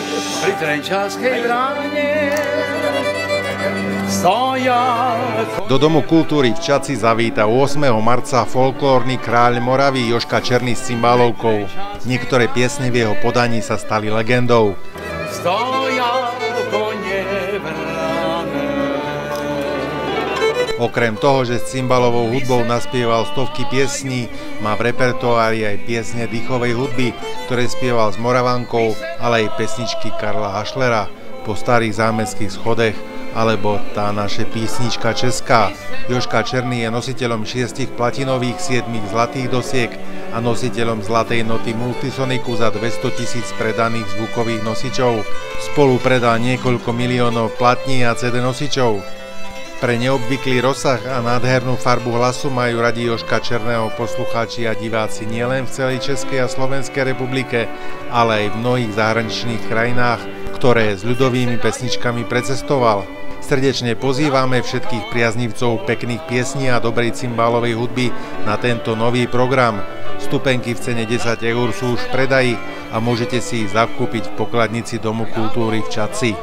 pri Trenčanskej bráne stoja. Do Domu kultúry v Čadci zavíta 8. marca folklórny kráľ Moravy Jožka Černý s cymbálovkou. Niektoré piesne v jeho podaní sa stali legendou. Stoja kone vrané. Okrem toho, že s cymbalovou hudbou naspieval stovky piesní, má v repertoári aj piesne dýchovej hudby, ktoré spieval s Moravankou, ale aj pesničky Karla Hašlera, Po starých zámeckých schodech, alebo Tá naše písnička česká. Jožka Černý je nositeľom 6 platinových, 7 zlatých dosiek a nositeľom zlatej noty Multisoniku za 200 000 predaných zvukových nosičov. Spolu predá niekoľko miliónov platní a CD nosičov. Pre neobvyklý rozsah a nádhernú farbu hlasu majú radi Jožka Černého poslucháči a diváci nielen v celej Českej a Slovenskej republike, ale aj v mnohých zahraničných krajinách, ktoré s ľudovými pesničkami precestoval. Srdečne pozývame všetkých priaznivcov pekných piesní a dobrej cymbálovej hudby na tento nový program. Vstupenky v cene 10 eur sú už v predaji a môžete si ich zakúpiť v pokladnici Domu kultúry v Čadci.